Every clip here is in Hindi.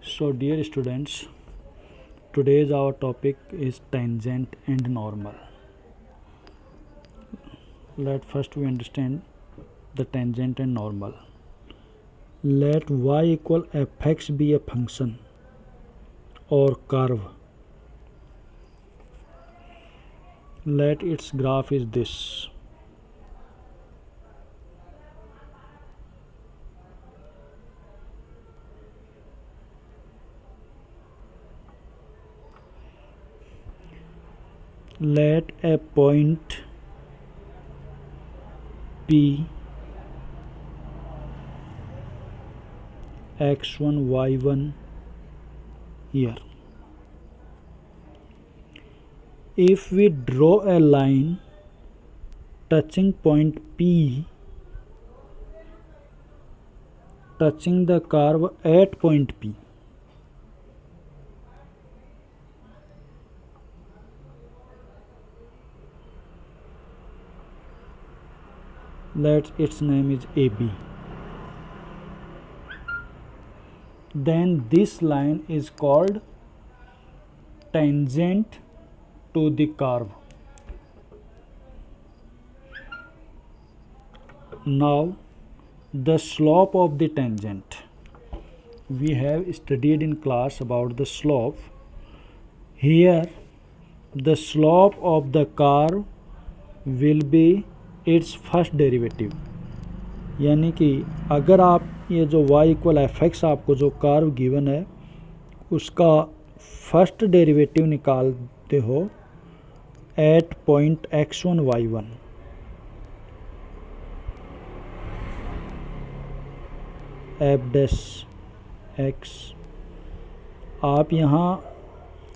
So, dear students, today's our topic is tangent and normal. Let first we understand the tangent and normal. Let y equal fx be a function or curve. Let its graph is this. Let a point P x1 y1 here. If we draw a line touching point P, touching the curve at point P, let its name is AB, then this line is called tangent to the curve. Now the slope of the tangent. We have studied in class about the slope. Here the slope of the curve will be its first derivative. यानी कि अगर आप ये जो y इक्वल एफ एक्स आपको जो कर्व गिवन है उसका फर्स्ट डेरिवेटिव निकालते हो at point x1 y1, f dash x, आप यहाँ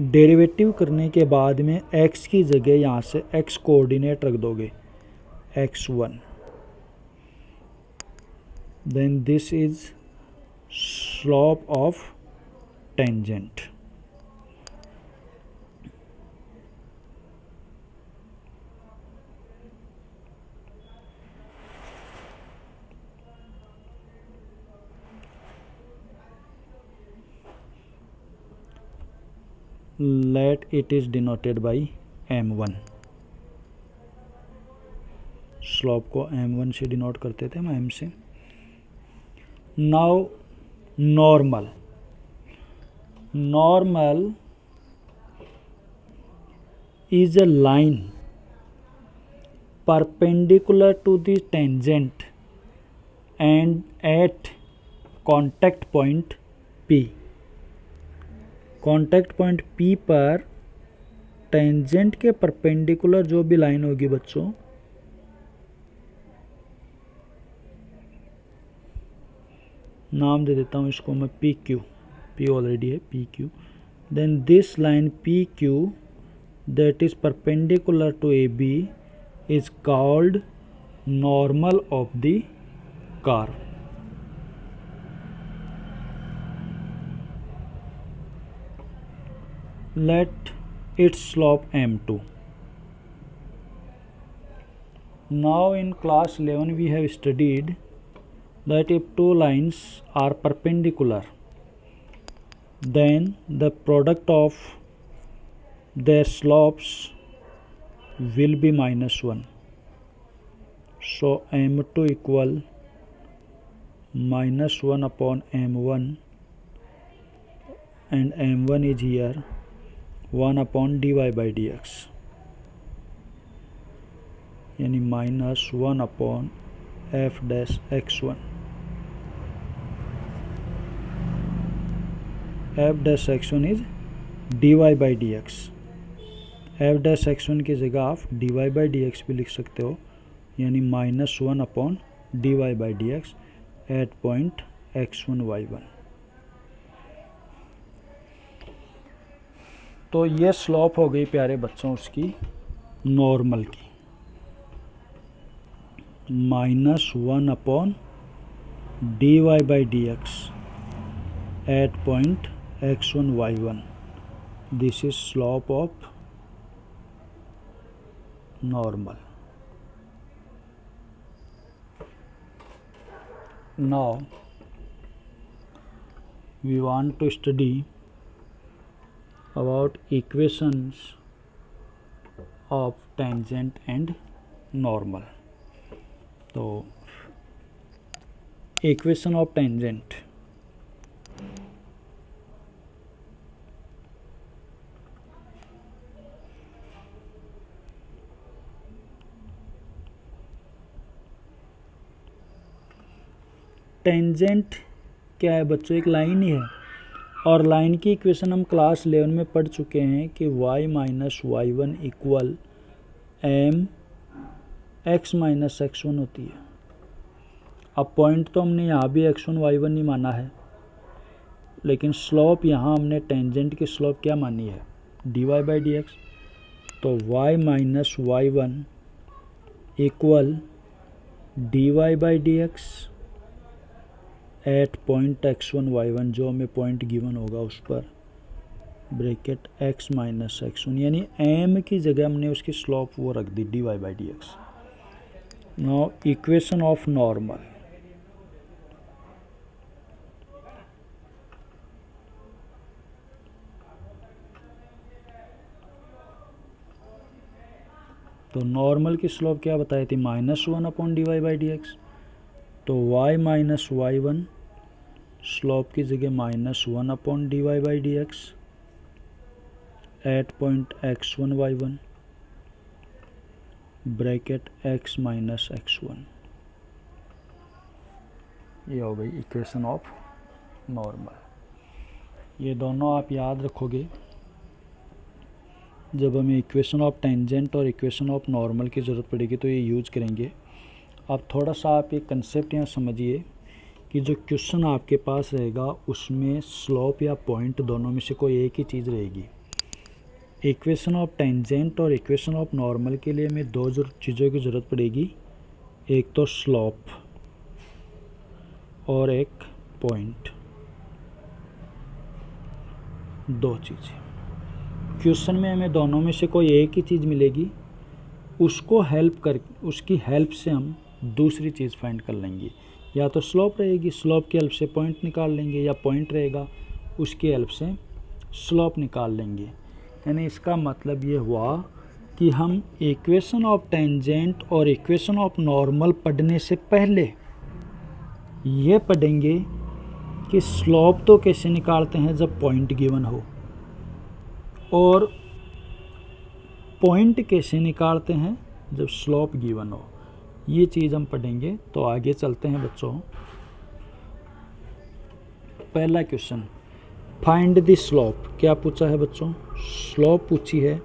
डेरिवेटिव करने के बाद में x की जगह यहाँ से x कोऑर्डिनेट रख दोगे x1, then this is slope of tangent. Let it is denoted by m1. Slope को m1 से डिनोट करते थे हम m से. Now normal. Normal is a line perpendicular to the tangent and at contact point P. Contact point P पर टेंजेंट के परपेंडिकुलर जो भी लाइन होगी बच्चों, नाम दे देता हूँ इसको मैं PQ, P ऑलरेडी है PQ, then this line PQ that is perpendicular to AB is called normal of the curve. Let its slope m2. Now in class 11 we have studied that if two lines are perpendicular, then the product of their slopes will be -1. So m2 equal -1 upon m1, and m1 is here 1 upon dy by dx, यानी -1 upon f dash x1. f dash x1 is dy by dx. f dash x1 की जगह आप dy by dx भी लिख सकते हो, यानी -1 upon dy by dx at point x1 y1. तो ये स्लोप हो गई प्यारे बच्चों उसकी नॉर्मल की, -1 upon dy by dx at point x1 y1. This is slope of normal. Now we want to study about equations of tangent and normal. तो equation of tangent, टेंजेंट क्या है बच्चों? एक लाइन ही है, और लाइन की इक्वेशन हम क्लास 11 में पढ़ चुके हैं कि y minus y one equal m x minus x one होती है। अब पॉइंट तो हमने यहाँ भी x1 y1 नहीं माना है, लेकिन स्लोप यहाँ हमने टेंजेंट की स्लोप क्या मानी है? dy by d x. तो y minus y one equal dy by d x at point x1 y1, जो हमें पॉइंट गिवन होगा उस पर, ब्रैकेट x माइनस x1, यानी m की जगह हमने उसकी स्लोप वो रख दी dy by d x. Now equation of normal, तो नॉर्मल की स्लोप क्या बताई थी? -1 upon d y by d x. तो y minus y one slope की जगह -1 upon d y by d x at point x1 y1, bracket x minus x1। ये हो गई इक्वेशन ऑफ नॉर्मल। ये दोनों आप याद रखोगे जब हमें इक्वेशन ऑफ टेंजेंट और इक्वेशन ऑफ नॉर्मल की ज़रूरत पड़ेगी तो ये यूज करेंगे। अब थोड़ा सा आप ये कंसेप्ट यहाँ समझिए कि जो क्वेश्चन आपके पास रहेगा उसमें स्लोप या पॉइंट दोनों में से कोई एक ही चीज़ रहेगी। इक्वेशन ऑफ टेंजेंट और इक्वेशन ऑफ नॉर्मल के लिए हमें दो चीज़ों की ज़रूरत पड़ेगी, एक तो स्लोप और एक पॉइंट, दो चीज़ें। क्वेश्चन में हमें दोनों में से कोई एक ही चीज़ मिलेगी, उसकी हेल्प से हम दूसरी चीज़ फाइंड कर लेंगे। या तो स्लोप रहेगी, स्लोप की हेल्प से पॉइंट निकाल लेंगे, या पॉइंट रहेगा उसकी हेल्प से स्लोप निकाल लेंगे। यानी इसका मतलब ये हुआ कि हम इक्वेशन ऑफ टेंजेंट और इक्वेशन ऑफ नॉर्मल पढ़ने से पहले ये पढ़ेंगे कि स्लोप तो कैसे निकालते हैं जब पॉइंट गिवन हो, और पॉइंट कैसे निकालते हैं जब स्लोप गिवन हो। ये चीज़ हम पढ़ेंगे। तो आगे चलते हैं बच्चों। पहला क्वेश्चन, फाइंड द स्लोप। क्या पूछा है बच्चों? स्लोप पूछी है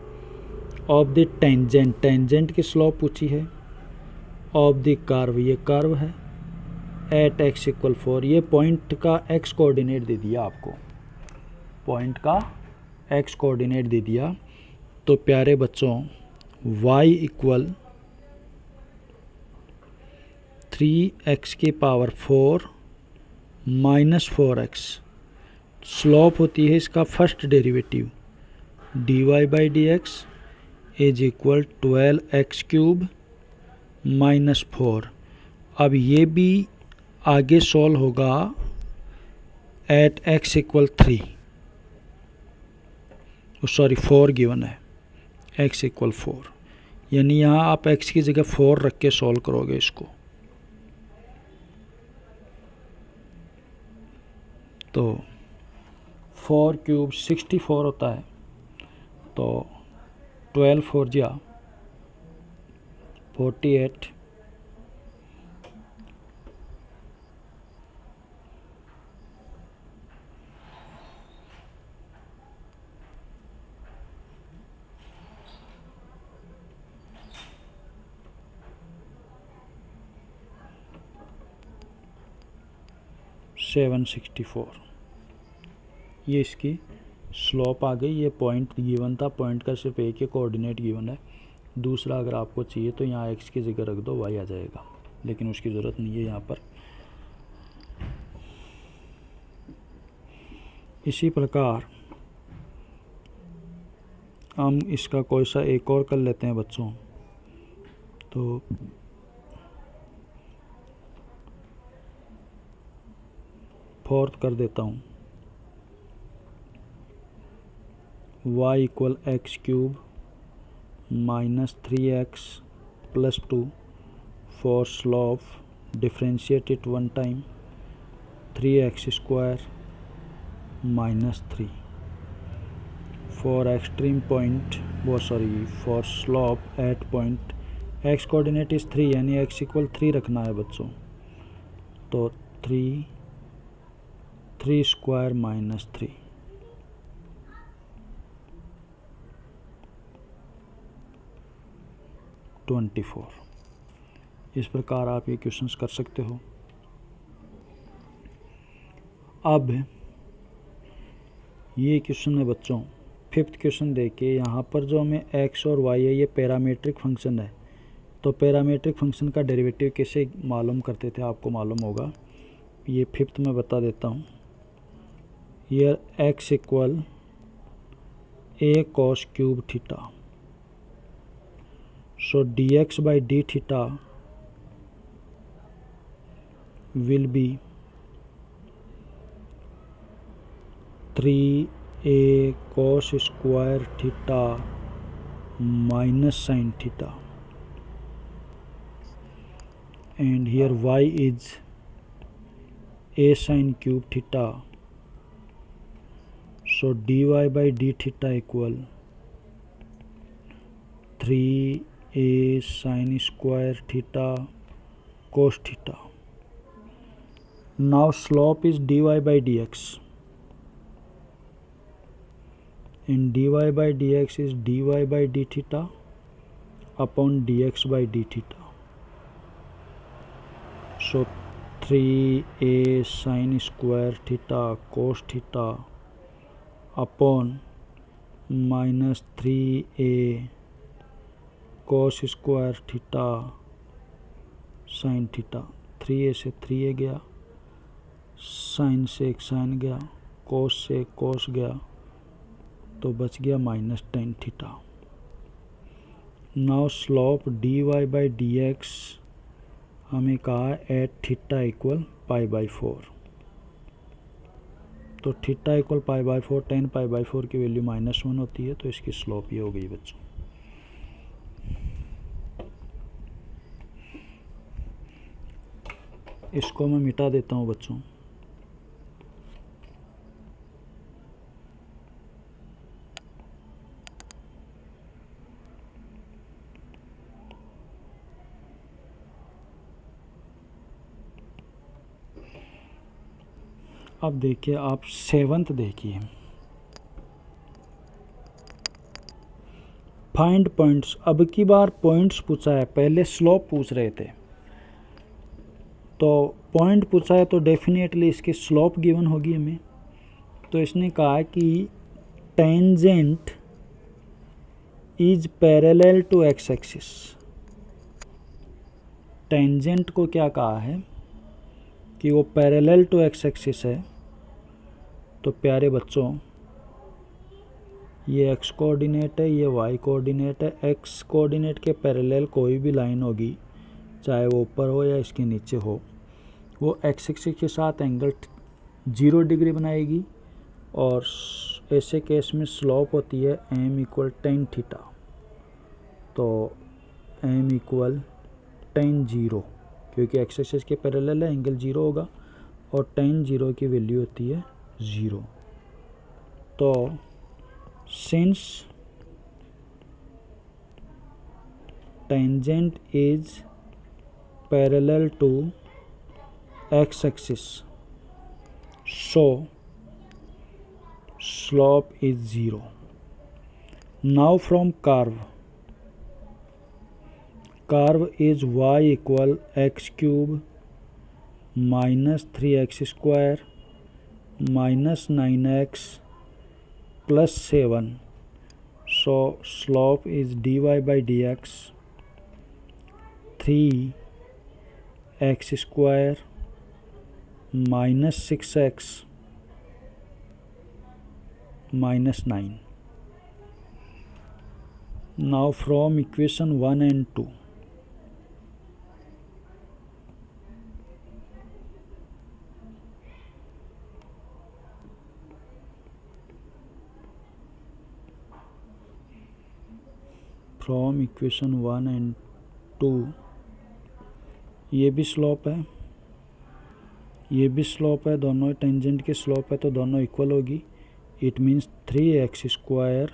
ऑफ द टेंजेंट, टेंजेंट की स्लोप पूछी है, ऑफ द कर्व, ये कर्व है, एट x इक्वल 4, ये पॉइंट का x कोऑर्डिनेट दे दिया आपको, पॉइंट का x कोऑर्डिनेट दे दिया। तो प्यारे बच्चों y इक्वल 3x की पावर 4 माइनस 4x, स्लोप होती है इसका first derivative dy by d x is equal 12x cube minus 4। अब ये भी आगे सॉल्व होगा at x equal 3, sorry 4 given है, x इक्वल 4, यानी यहाँ आप x की जगह 4 रख के सॉल्व करोगे इसको। तो 4 क्यूब 64 होता है, तो 12 4 जा 48, $764। ये इसकी स्लोप आ गई। ये पॉइंट गिवन था, पॉइंट का सिर्फ एक ही कोऑर्डिनेट गिवन है, दूसरा अगर आपको चाहिए तो यहाँ x की जगह रख दो, y आ जाएगा, लेकिन उसकी ज़रूरत नहीं है यहाँ पर। इसी प्रकार हम इसका कोई सा एक और कर लेते हैं बच्चों। तो फोर्थ कर देता हूँ, y equal x cube minus 3x plus 2. For slope, differentiate it one time, 3x square minus 3. For extreme point, for slope at point x coordinate is 3, यानी x equal 3 रखना है बच्चों, तो 3 square minus 3. इस प्रकार आप ये क्वेश्चंस कर सकते हो। अब ये क्वेश्चन है बच्चों, फिफ्थ क्वेश्चन देखिए, यहाँ पर जो हमें x और y है ये पैरामीट्रिक फंक्शन है, तो पैरामीट्रिक फंक्शन का डेरिवेटिव कैसे मालूम करते थे आपको मालूम होगा, ये फिफ्थ में बता देता हूँ। Here x equal a cos cube theta, so dx by d theta will be 3a cos square theta minus sin theta, and here y is a sin cube theta, so dy by d theta equal 3a sin square theta cos theta. Now slope is dy by dx, and dy by dx is dy by d theta upon dx by d theta. So 3a sin square theta cos theta upon minus 3a cos square theta sin theta. 3a से 3a गया, साइन से एक साइन गया, कोस से एक कोस गया, तो बच गया minus ten theta. Now slope d y by d x हमें कहा at theta equal pi by 4, तो theta equal pi by 4, ten pi by 4 की वैल्यू -1 होती है, तो इसकी स्लोप ये हो गई बच्चों। इसको मैं मिटा देता हूँ बच्चों। अब देखिए आप सेवंथ देखिए, फाइंड पॉइंट्स। अब की बार पॉइंट्स पूछा है, पहले स्लोप पूछ रहे थे, तो पॉइंट पूछा है तो डेफिनेटली इसकी स्लोप गिवन होगी हमें। तो इसने कहा कि tangent is parallel to x axis. Tangent को क्या कहा है कि वो पैरेलल टू एक्स एक्सिस है। तो प्यारे बच्चों, ये एक्स कोऑर्डिनेट है, ये वाई कोऑर्डिनेट है। एक्स कोऑर्डिनेट के पैरेलल कोई भी लाइन होगी, चाहे वो ऊपर हो या इसके नीचे हो, वो एक्स एक्सिस के साथ एंगल 0 डिग्री बनाएगी। और ऐसे केस में स्लोप होती है एम इक्वल टेन थीटा। तो एम इक्वल टेन 0, क्योंकि एक्स एक्सिस के पैरेलल है, एंगल 0 होगा, और टेन 0 की वैल्यू होती है 0। तो since tangent is parallel to x axis, so slope is 0. Now from curve is y equal x cube minus 3x square minus 9x plus 7. So slope is dy by dx 3x square minus 6x minus 9. Now from equation 1 and 2, from equation 1 and 2 ये भी स्लोप है, ये भी स्लोप है, दोनों टेंजेंट की स्लोप है तो दोनों इक्वल होगी। It means 3x²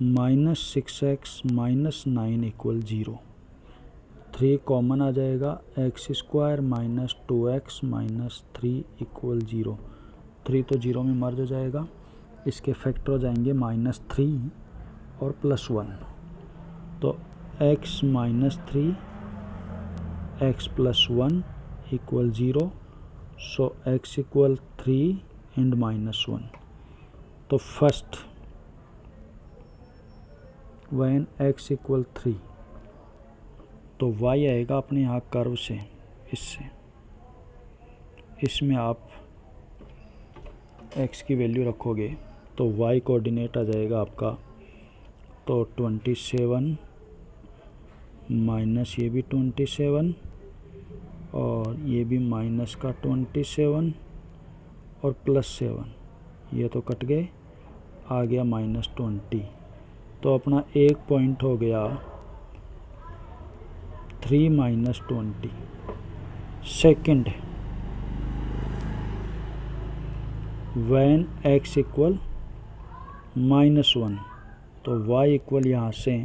minus 6x minus 9 equal 0। 3 common आ जाएगा, x² minus 2x minus 3 equal 0। 3 तो 0 में मर्ज हो जाएगा, इसके फैक्टर हो जाएंगे -3 और +1, तो x minus 3 x plus 1 equal 0। So x equal 3 and -1। तो फर्स्ट व्हेन x इक्वल 3 तो y आएगा अपने यहाँ कर्व से, इससे, इसमें आप x की वैल्यू रखोगे तो y कोऑर्डिनेट आ जाएगा आपका, तो 27 माइनस ये भी 27 और ये भी माइनस का 27 और +7, ये तो कट गए, आ गया -20। तो अपना एक पॉइंट हो गया 3 minus 20। Second when x equal -1 तो y इक्वल यहाँ से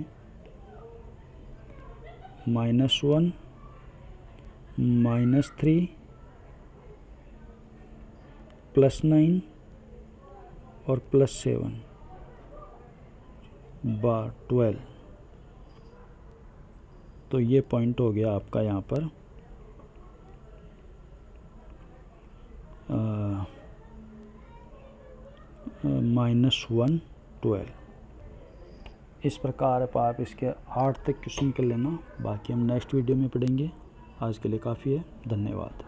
-1 -3 +9 और +7 बार 12। तो ये पॉइंट हो गया आपका यहाँ पर -1 12। इस प्रकार आप इसके 8 तक क्वेश्चन कर लेना, बाकी हम नेक्स्ट वीडियो में पढ़ेंगे। आज के लिए काफ़ी है, धन्यवाद।